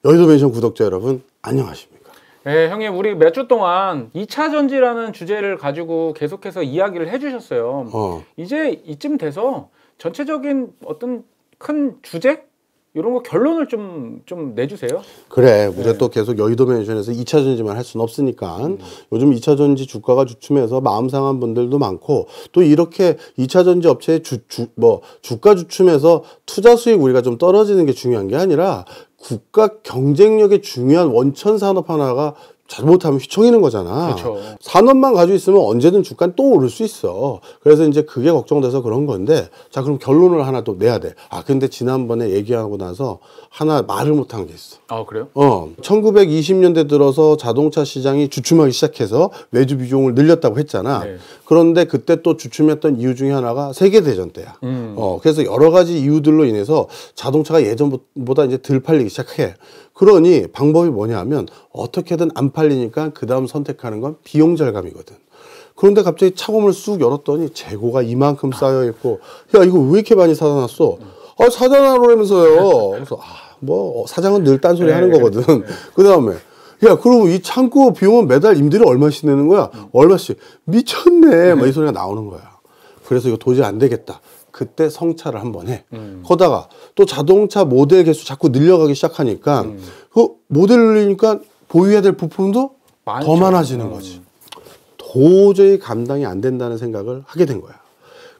여의도 멘션 구독자 여러분 안녕하십니까? 네, 형님 우리 몇 주 동안 2차 전지라는 주제를 가지고 계속해서 이야기를 해주셨어요. 이제 이쯤 돼서 전체적인 어떤 큰 주제? 이런 거 결론을 좀 내주세요. 그래, 우리가 또 계속 여의도 멘션에서 2차 전지만 할 수는 없으니까 요즘 2차 전지 주가가 주춤해서 마음 상한 분들도 많고, 또 이렇게 2차 전지 업체의 주가 주춤해서 투자 수익 우리가 좀 떨어지는 게 중요한 게 아니라 국가 경쟁력의 중요한 원천 산업 하나가 잘못하면 휘청이는 거잖아. 그렇죠. 산업만 가지고 있으면 언제든 주가는 또 오를 수 있어. 그래서 이제 그게 걱정돼서 그런 건데, 자, 그럼 결론을 하나 또 내야 돼. 근데 지난번에 얘기하고 나서 하나 말을 못한 게 있어. 아, 그래요? 1920년대 들어서 자동차 시장이 주춤하기 시작해서 외주 비중을 늘렸다고 했잖아. 네. 그런데 그때 또 주춤했던 이유 중에 하나가 세계대전 때야. 그래서 여러 가지 이유들로 인해서 자동차가 예전보다 이제 덜 팔리기 시작해. 그러니 방법이 뭐냐면 어떻게든 안 팔리니까 그 다음 선택하는 건 비용 절감이거든. 그런데 갑자기 차고문을 쑥 열었더니 재고가 이만큼 쌓여있고, 야, 이거 왜 이렇게 많이 사다 놨어? 사장하라면서요. 그래서 사장은 늘 딴소리 하는 거거든. 그 다음에 야, 그리고 이 창고 비용은 매달 임대료 얼마씩 내는 거야? 얼마씩? 미쳤네. 막 이 소리가 나오는 거야. 그래서 이거 도저히 안 되겠다. 그때 성찰을 한번 해. 거다가 또 자동차 모델 개수 자꾸 늘려가기 시작하니까 그 모델 늘리니까 보유해야 될 부품도 많죠. 더 많아지는 거지. 도저히 감당이 안 된다는 생각을 하게 된 거야.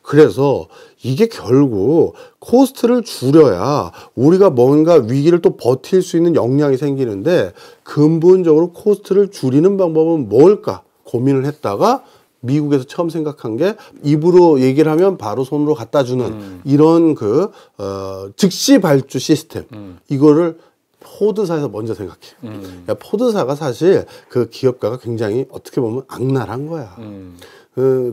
그래서 이게 결국 코스트를 줄여야 우리가 뭔가 위기를 또 버틸 수 있는 역량이 생기는데, 근본적으로 코스트를 줄이는 방법은 뭘까 고민을 했다가 미국에서 처음 생각한 게, 입으로 얘기를 하면 바로 손으로 갖다 주는 이런 즉시 발주 시스템. 이거를 포드사에서 먼저 생각해. 포드사가 사실 그 기업가가 굉장히 어떻게 보면 악랄한 거야.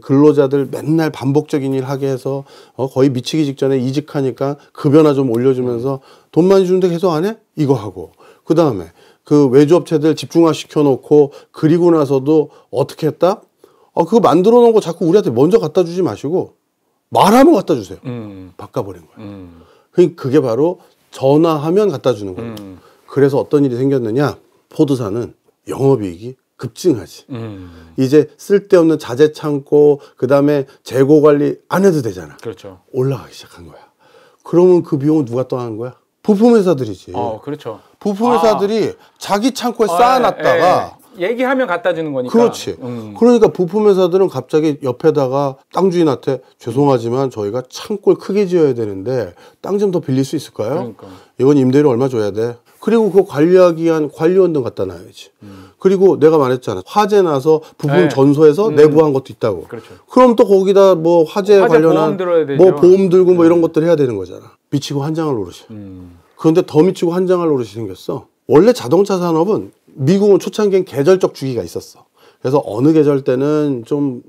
근로자들 맨날 반복적인 일 하게 해서 거의 미치기 직전에 이직하니까 급여나 좀 올려주면서 돈 많이 주는데 계속 안 해? 이거 하고. 그 다음에 그 외주업체들 집중화 시켜놓고, 그리고 나서도 어떻게 했다? 그거 만들어 놓은 거 자꾸 우리한테 먼저 갖다 주지 마시고 말하면 갖다 주세요. 바꿔버린 거야. 그게 바로 전화하면 갖다 주는 거예요. 그래서 어떤 일이 생겼느냐? 포드사는 영업이익이 급증하지. 이제 쓸데없는 자재 창고, 그 다음에 재고 관리 안 해도 되잖아. 그렇죠. 올라가기 시작한 거야. 그러면 그 비용은 누가 떠나는 거야? 부품회사들이지. 그렇죠. 부품회사들이 자기 창고에 쌓아놨다가 얘기하면 갖다 주는 거니까. 그렇지. 그러니까 부품회사들은 갑자기 옆에다가 땅 주인한테 죄송하지만 저희가 창고를 크게 지어야 되는데 땅 좀 더 빌릴 수 있을까요? 그러니까. 이건 임대료 얼마 줘야 돼? 그리고 그 관리하기 위한 관리원 등 갖다 놔야지. 그리고 내가 말했잖아. 화재 나서 부품 전소해서 내부한 것도 있다고. 그렇죠. 그럼 또 거기다 뭐 화재 관련한 보험 들어야 되죠. 뭐 보험 들고 뭐 이런 것들 해야 되는 거잖아. 미치고 환장할 노릇이. 그런데 더 미치고 환장할 노릇이 생겼어. 원래 자동차 산업은 미국은 초창기엔 계절적 주기가 있었어. 그래서 어느 계절 때는 좀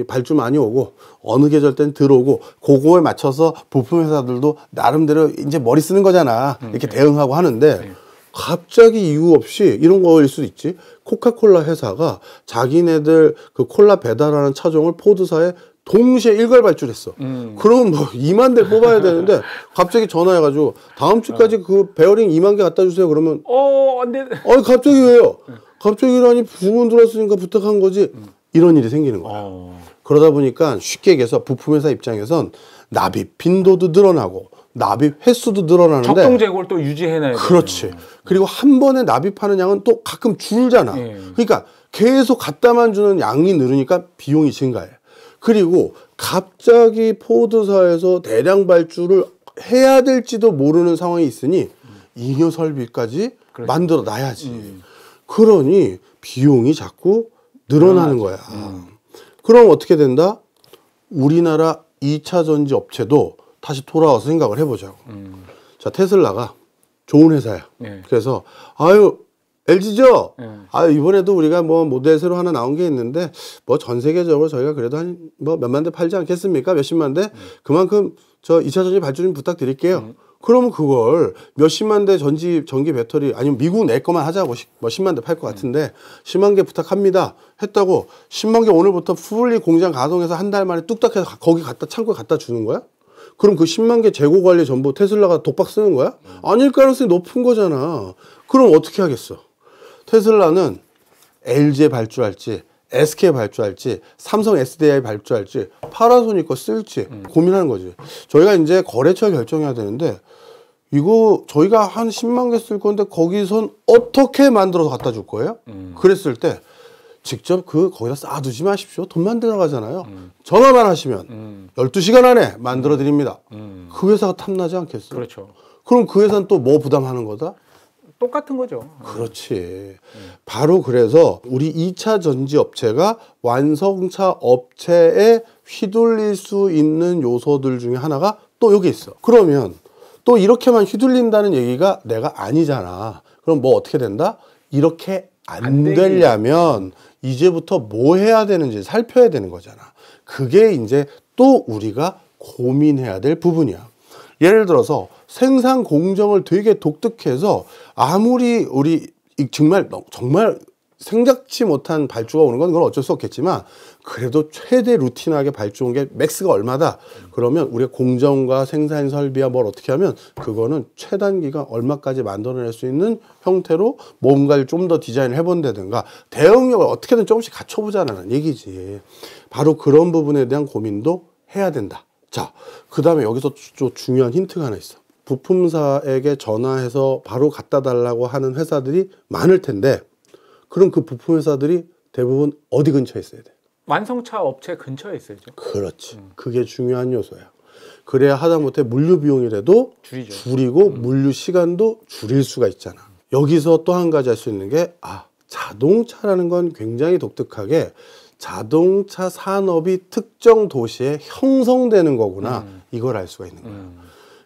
발주 많이 오고, 어느 계절 때는 들어오고, 그거에 맞춰서 부품 회사들도 나름대로 이제 머리 쓰는 거잖아. 이렇게 대응하고 하는데, 갑자기 이유 없이 이런 거일 수도 있지. 코카콜라 회사가 자기네들 그 콜라 배달하는 차종을 포드사에 동시에 일괄 발주했어. 그러면 2만 대 뽑아야 되는데 갑자기 전화해가지고 다음 주까지 그 베어링 2만 개 갖다 주세요. 그러면 안 돼. 갑자기 왜요? 갑자기라니 주문 들어왔으니까 부탁한 거지. 이런 일이 생기는 거야. 그러다 보니까 쉽게 얘기해서 부품회사 입장에선 납입 빈도도 늘어나고 납입 횟수도 늘어나는데 적정 재고를 또 유지해놔야 돼. 그렇지. 그리고 한 번에 납입하는 양은 또 가끔 줄잖아. 그러니까 계속 갖다만 주는 양이 늘으니까 비용이 증가해. 그리고 갑자기 포드사에서 대량 발주를 해야 될지도 모르는 상황이 있으니 잉여 설비까지 만들어 놔야지. 그러니 비용이 자꾸 늘어나는 거야. 그럼 어떻게 된다? 우리나라 2차 전지 업체도 다시 돌아와서 생각을 해보자고. 자, 테슬라가 좋은 회사야. 그래서 LG죠? 이번에도 우리가 모델 새로 하나 나온 게 있는데 전 세계적으로 저희가 그래도 한 몇만 대 팔지 않겠습니까? 몇십만 대? 그만큼 저 2차 전지 발주 좀 부탁드릴게요. 그러면 그걸 몇십만 대 전기 배터리, 아니면 미국 내 것만 하자고 10만 대 팔 것 같은데 10만 개 부탁합니다 했다고 10만 개 오늘부터 풀리 공장 가동해서 한 달 만에 뚝딱 해서 거기 창고에 갖다 주는 거야? 그럼 그 10만 개 재고 관리 전부 테슬라가 독박 쓰는 거야? 아닐 가능성이 높은 거잖아. 그럼 어떻게 하겠어? 테슬라는 LG에 발주할지, SK에 발주할지, 삼성 SDI 발주할지, 파나소닉 거 쓸지 고민하는 거지. 저희가 이제 거래처 결정해야 되는데 이거 저희가 한 10만 개 쓸 건데 거기선 어떻게 만들어서 갖다 줄 거예요? 그랬을 때 직접 거기다 쌓아두지 마십시오. 돈만 들어가잖아요. 전화만 하시면 12시간 안에 만들어 드립니다. 그 회사가 탐나지 않겠어요? 그렇죠. 그럼 그 회사는 또 뭐 부담하는 거다? 똑같은 거죠. 그렇지. 바로 그래서 우리 2차 전지 업체가 완성차 업체에 휘둘릴 수 있는 요소들 중에 하나가 또 여기 있어. 그러면 또 이렇게만 휘둘린다는 얘기가 내가 아니잖아. 그럼 뭐 어떻게 된다? 이렇게 안 되려면 이제부터 뭐 해야 되는지 살펴야 되는 거잖아. 그게 이제 또 우리가 고민해야 될 부분이야. 예를 들어서 생산 공정을 되게 독특해서 아무리 우리 정말 생각지 못한 발주가 오는 건 그건 어쩔 수 없겠지만 그래도 최대 루틴하게 발주 온 게 맥스가 얼마다? 그러면 우리가 공정과 생산 설비와 뭘 어떻게 하면 그거는 최단기간 얼마까지 만들어낼 수 있는 형태로 뭔가를 좀 더 디자인을 해본다든가 대응력을 어떻게든 조금씩 갖춰보자는 얘기지. 바로 그런 부분에 대한 고민도 해야 된다. 자, 그 다음에 여기서 좀 중요한 힌트가 하나 있어. 부품사에게 전화해서 바로 갖다 달라고 하는 회사들이 많을 텐데 그럼 그 부품 회사들이 대부분 어디 근처에 있어야 돼? 완성차 업체 근처에 있어야죠. 그렇지. 그게 중요한 요소야. 그래야 하다못해 물류 비용이라도 줄이죠. 줄이고 물류 시간도 줄일 수가 있잖아. 여기서 또 한 가지 할 수 있는 게 자동차라는 건 굉장히 독특하게 자동차 산업이 특정 도시에 형성되는 거구나. 이걸 알 수가 있는 거야.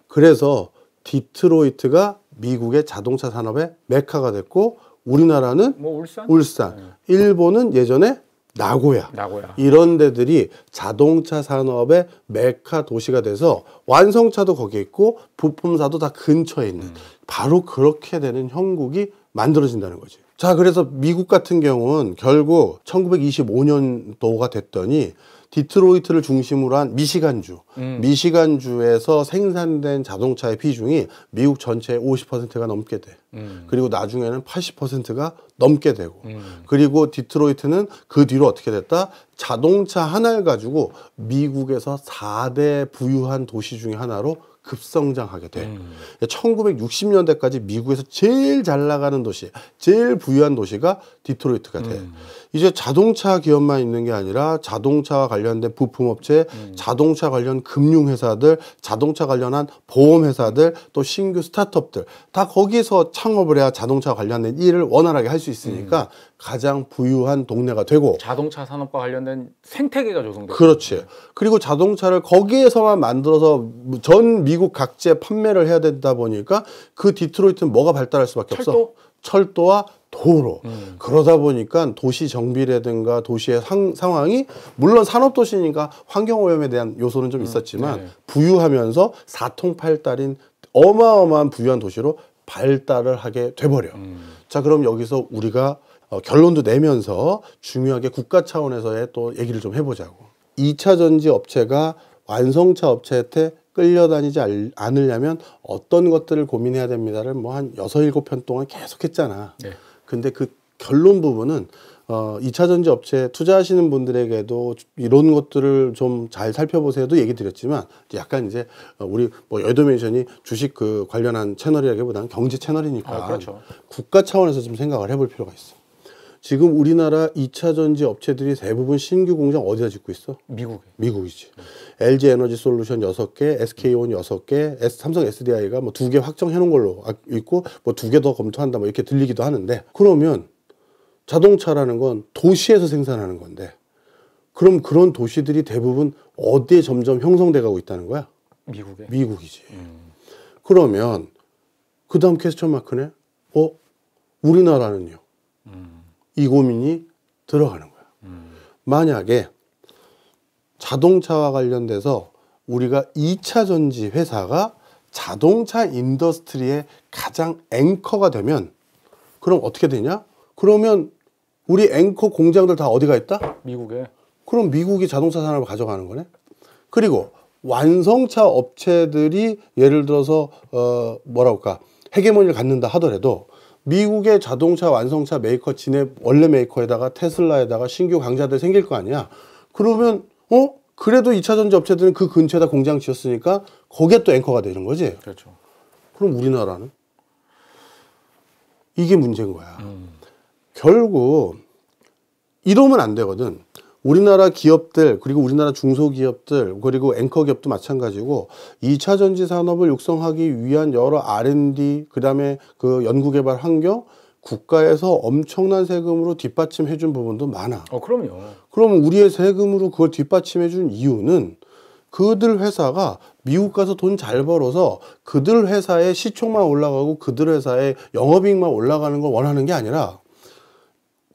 그래서 디트로이트가 미국의 자동차 산업의 메카가 됐고 우리나라는 뭐 울산? 일본은 예전에 나고야. 이런 데들이 자동차 산업의 메카 도시가 돼서 완성차도 거기에 있고 부품사도 다 근처에 있는 바로 그렇게 되는 형국이 만들어진다는 거지. 자, 그래서 미국 같은 경우는 결국 1925년도가 됐더니 디트로이트를 중심으로 한 미시간주에서 생산된 자동차의 비중이 미국 전체의 50%가 넘게 돼. 그리고 나중에는 80%가 넘게 되고. 그리고 디트로이트는 그 뒤로 어떻게 됐다? 자동차 하나를 가지고 미국에서 4대 부유한 도시 중에 하나로 급성장하게 돼. 1960년대까지 미국에서 제일 잘 나가는 도시, 제일 부유한 도시가 디트로이트가 돼. 이제 자동차 기업만 있는 게 아니라 자동차와 관련된 부품업체, 자동차 관련 금융회사들, 자동차 관련한 보험회사들, 또 신규 스타트업들 다 거기서 창업을 해야 자동차 관련된 일을 원활하게 할 수 있으니까 가장 부유한 동네가 되고 자동차 산업과 관련된 생태계가 조성되고 그렇지. 그리고 자동차를 거기에서만 만들어서 전 미국 각지에 판매를 해야 되다 보니까 그 디트로이트는 뭐가 발달할 수밖에 없어? 철도와 도로. 그러다 보니까 도시 정비라든가 도시의 상황이 물론 산업도시니까 환경오염에 대한 요소는 좀 있었지만 부유하면서 사통팔달인 어마어마한 부유한 도시로 발달을 하게 돼버려. 자, 그럼 여기서 우리가 결론도 내면서 중요하게 국가 차원에서의 또 얘기를 좀 해보자고. 2차 전지 업체가 완성차 업체한테 끌려다니지 않으려면 어떤 것들을 고민해야 됩니다를 뭐 한 6, 7편 동안 계속 했잖아. 근데 그 결론 부분은 2차 전지 업체에 투자하시는 분들에게도 이런 것들을 좀 잘 살펴보세요도 얘기 드렸지만 약간 이제 우리 뭐 여의도메이션이 주식 그 관련한 채널이라기보다는 경제 채널이니까 그렇죠. 국가 차원에서 좀 생각을 해볼 필요가 있어. 지금 우리나라 2차 전지 업체들이 대부분 신규 공장 어디다 짓고 있어? 미국이지. LG 에너지 솔루션 6개, SK온 6개, 삼성 SDI가 뭐 2개 확정해 놓은 걸로 있고 뭐 2개 더 검토한다 뭐 이렇게 들리기도 하는데 그러면 자동차라는 건 도시에서 생산하는 건데 그럼 그런 도시들이 대부분 어디에 점점 형성돼 가고 있다는 거야? 미국이지. 그러면 그 다음 퀘스천 마크네? 우리나라는요? 이 고민이 들어가는 거야. 만약에 자동차와 관련돼서 우리가 2차 전지 회사가 자동차 인더스트리의 가장 앵커가 되면 그럼 어떻게 되냐? 그러면 우리 앵커 공장들 다 어디가 있다? 미국에. 그럼 미국이 자동차 산업을 가져가는 거네. 그리고 완성차 업체들이 예를 들어서 뭐라고 할까 헤게모니를 갖는다 하더라도 미국의 자동차 완성차 메이커 지네 원래 메이커에다가 테슬라에다가 신규 강자들 생길 거 아니야. 그러면 그래도 2차 전지 업체들은 그 근처에다 공장 지었으니까 거기에 또 앵커가 되는 거지. 그렇죠. 그럼 우리나라는? 이게 문제인 거야. 결국 이러면 안 되거든. 우리나라 기업들 그리고 우리나라 중소기업들 그리고 앵커 기업도 마찬가지고 2차 전지 산업을 육성하기 위한 여러 R&D 그다음에 그 연구개발 환경 국가에서 엄청난 세금으로 뒷받침해 준 부분도 많아. 그럼요. 그럼 우리의 세금으로 그걸 뒷받침해 준 이유는 그들 회사가 미국 가서 돈 잘 벌어서 그들 회사의 시총만 올라가고 그들 회사의 영업이익만 올라가는 걸 원하는 게 아니라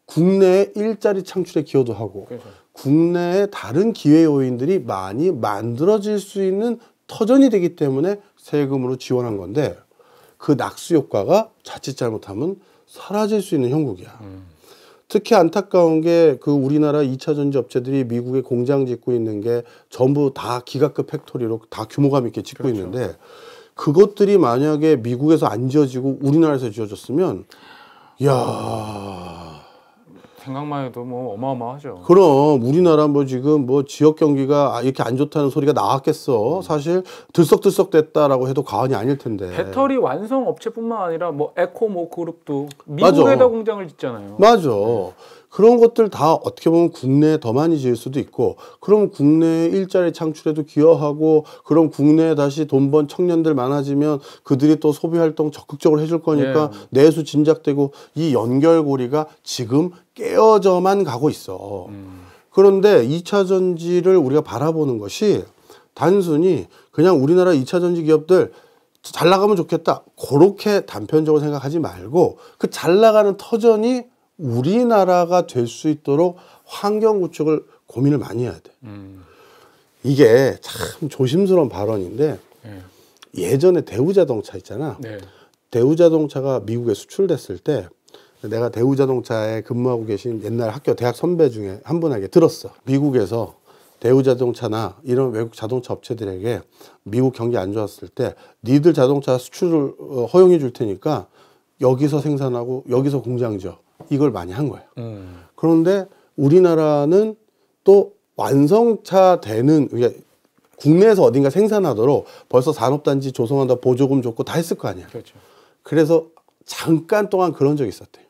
국내에 일자리 창출에 기여도 하고 그렇죠. 국내에 다른 기회 요인들이 많이 만들어질 수 있는 터전이 되기 때문에 세금으로 지원한 건데 그 낙수 효과가 자칫 잘못하면 사라질 수 있는 형국이야. 특히 안타까운 게 그 우리나라 2차 전지 업체들이 미국에 공장 짓고 있는 게 전부 다 기가급 팩토리로 다 규모감 있게 짓고 그렇죠. 있는데 그것들이 만약에 미국에서 안 지어지고 우리나라에서 지어졌으면 야 생각만 해도 뭐 어마어마하죠. 그럼 우리나라 뭐 지금 뭐 지역 경기가 이렇게 안 좋다는 소리가 나왔겠어. 사실 들썩들썩 됐다라고 해도 과언이 아닐 텐데. 배터리 완성 업체뿐만 아니라 뭐 에코모 그룹도 미국에다 맞아. 공장을 짓잖아요. 맞아. 그런 것들 다 어떻게 보면 국내에 더 많이 지을 수도 있고 그럼 국내에 일자리 창출에도 기여하고 그럼 국내에 다시 돈 번 청년들 많아지면 그들이 또 소비활동 적극적으로 해줄 거니까 내수 진작되고 이 연결고리가 지금 깨어져만 가고 있어. 그런데 2차 전지를 우리가 바라보는 것이 단순히 그냥 우리나라 2차 전지 기업들 잘 나가면 좋겠다 그렇게 단편적으로 생각하지 말고 그 잘 나가는 터전이 우리나라가 될 수 있도록 환경 구축을 고민을 많이 해야 돼. 이게 참 조심스러운 발언인데 예전에 대우자동차 있잖아. 대우자동차가 미국에 수출됐을 때 내가 대우자동차에 근무하고 계신 옛날 학교 대학 선배 중에 한 분에게 들었어. 미국에서 대우자동차나 이런 외국 자동차 업체들에게 미국 경기 안 좋았을 때 니들 자동차 수출을 허용해 줄 테니까 여기서 생산하고 여기서 공장 지어. 이걸 많이 한 거예요. 그런데 우리나라는 또 완성차 되는 국내에서 어딘가 생산하도록 벌써 산업단지 조성한다 보조금 줬고 다 했을 거 아니야. 그렇죠. 그래서 잠깐 동안 그런 적이 있었대요.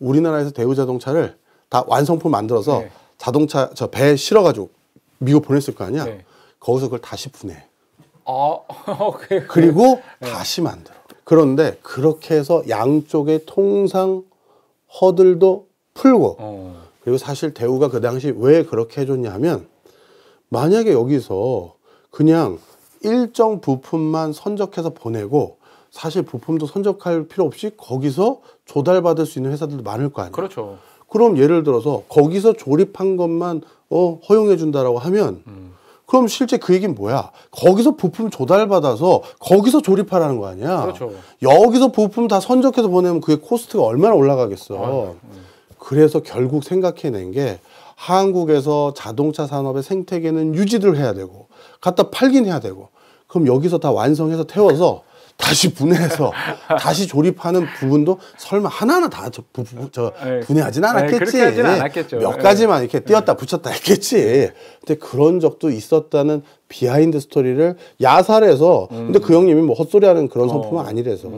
우리나라에서 대우자동차를 다 완성품 만들어서 자동차 저 배에 실어가지고 미국 보냈을 거 아니야. 거기서 그걸 다시 분해. 그리고 다시 만들어. 그런데 그렇게 해서 양쪽의 통상 허들도 풀고 그리고 사실 대우가 그 당시 왜 그렇게 해줬냐 하면 만약에 여기서 그냥 일정 부품만 선적해서 보내고 사실 부품도 선적할 필요 없이 거기서 조달받을 수 있는 회사들도 많을 거 아니에요. 그렇죠. 그럼 예를 들어서 거기서 조립한 것만 허용해 준다라고 하면 그럼 실제 그 얘기는 뭐야? 거기서 부품 조달받아서 거기서 조립하라는 거 아니야? 그렇죠. 여기서 부품 다 선적해서 보내면 그게 코스트가 얼마나 올라가겠어. 그래서 결국 생각해낸 게 한국에서 자동차 산업의 생태계는 유지를 해야 되고 갖다 팔긴 해야 되고 그럼 여기서 다 완성해서 태워서 다시 분해해서 다시 조립하는 부분도 설마 하나하나 다 분해하진 않았겠지. 그렇게 하진 않았겠죠. 몇 가지만 이렇게 띄었다 붙였다 했겠지. 근데 그런 적도 있었다는 비하인드 스토리를 야살해서 근데 그 형님이 뭐 헛소리하는 그런 성품은 아니래서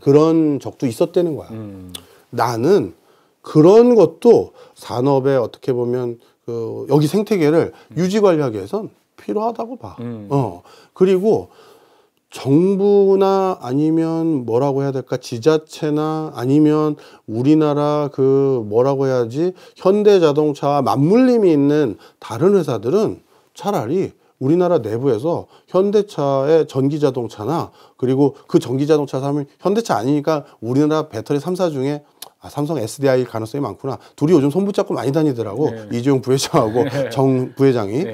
그런 적도 있었다는 거야. 나는 그런 것도 산업에 어떻게 보면 여기 생태계를 유지 관리하기 위해선 필요하다고 봐. 그리고 정부나 아니면 뭐라고 해야 될까 지자체나 아니면 우리나라 뭐라고 해야지 현대자동차와 맞물림이 있는 다른 회사들은 차라리 우리나라 내부에서 현대차의 전기자동차나 그리고 그 전기자동차 사면 현대차 아니니까 우리나라 배터리 3사 중에 삼성 SDI 가능성이 많구나. 둘이 요즘 손붙잡고 많이 다니더라고. 이재용 부회장하고 정 부회장이.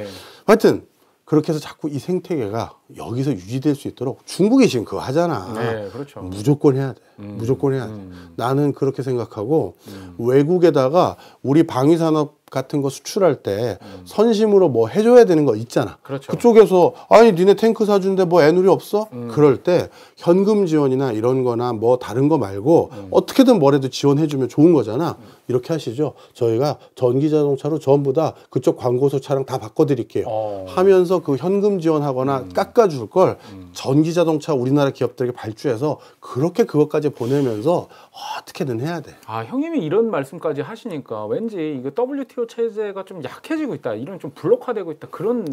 하여튼 그렇게 해서 자꾸 이 생태계가 여기서 유지될 수 있도록 중국이 지금 그거 하잖아. 네, 그렇죠. 무조건 해야 돼. 무조건 해야 돼. 나는 그렇게 생각하고 외국에다가 우리 방위산업 같은 거 수출할 때 선심으로 뭐 해줘야 되는 거 있잖아. 그렇죠. 그쪽에서 아니 니네 탱크 사준데 뭐 애누리 없어? 그럴 때 현금 지원이나 이런 거나 뭐 다른 거 말고 어떻게든 뭐라도 지원해주면 좋은 거잖아. 이렇게 하시죠. 저희가 전기자동차로 전부 다 그쪽 광고소 차량 다 바꿔드릴게요. 하면서 그 현금 지원하거나 깎아줄 걸 전기자동차 우리나라 기업들에게 발주해서 그렇게 그것까지 보내면서 어떻게든 해야 돼. 아, 형님이 이런 말씀까지 하시니까 왠지 이거 WTO 체제가 좀 약해지고 있다, 이런 좀 블록화되고 있다, 그런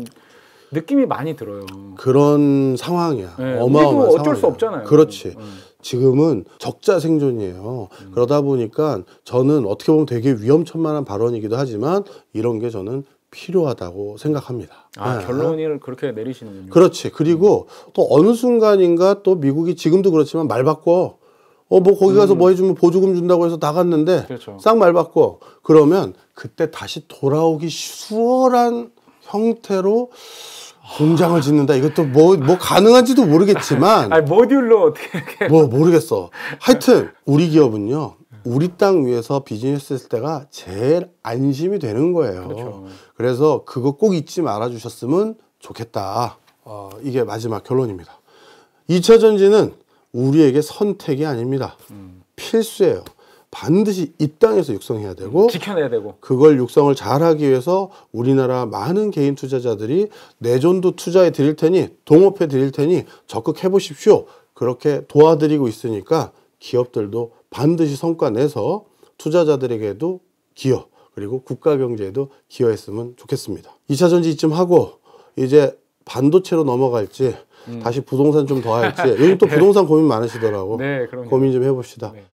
느낌이 많이 들어요. 그런 상황이야. 네, 어마어마한 우리도 어쩔 상황이야. 수 없잖아요. 그렇지. 지금은 적자 생존이에요. 그러다 보니까 저는 어떻게 보면 되게 위험천만한 발언이기도 하지만 이런 게 저는 필요하다고 생각합니다. 아, 결론을 그렇게 내리시는군요. 그렇지. 그리고 또 어느 순간인가 또 미국이 지금도 그렇지만 말 바꿔. 뭐 거기 가서 뭐 해주면 보조금 준다고 해서 나갔는데 그렇죠. 싹 말 바꿔. 그러면 그때 다시 돌아오기 수월한 형태로 공장을 짓는다. 이것도 뭐 가능한지도 모르겠지만. 아니, 모듈로 어떻게 이렇게. 뭐 모르겠어. 하여튼 우리 기업은요. 우리 땅 위에서 비즈니스 했을 때가 제일 안심이 되는 거예요. 그렇죠. 그래서 그거 꼭 잊지 말아 주셨으면 좋겠다. 이게 마지막 결론입니다. 2차 전지는 우리에게 선택이 아닙니다. 필수예요. 반드시 이 땅에서 육성해야 되고 지켜내야 되고 그걸 육성을 잘하기 위해서 우리나라 많은 개인 투자자들이 내존도 투자해 드릴 테니 동업해 드릴 테니 적극해 보십시오. 그렇게 도와드리고 있으니까 기업들도 반드시 성과 내서 투자자들에게도 기여 그리고 국가 경제에도 기여했으면 좋겠습니다. 2차 전지 이쯤 하고 이제 반도체로 넘어갈지 다시 부동산 좀 더 할지 요즘 또 부동산 고민 많으시더라고. 네, 그럼요. 고민 좀 해봅시다. 네.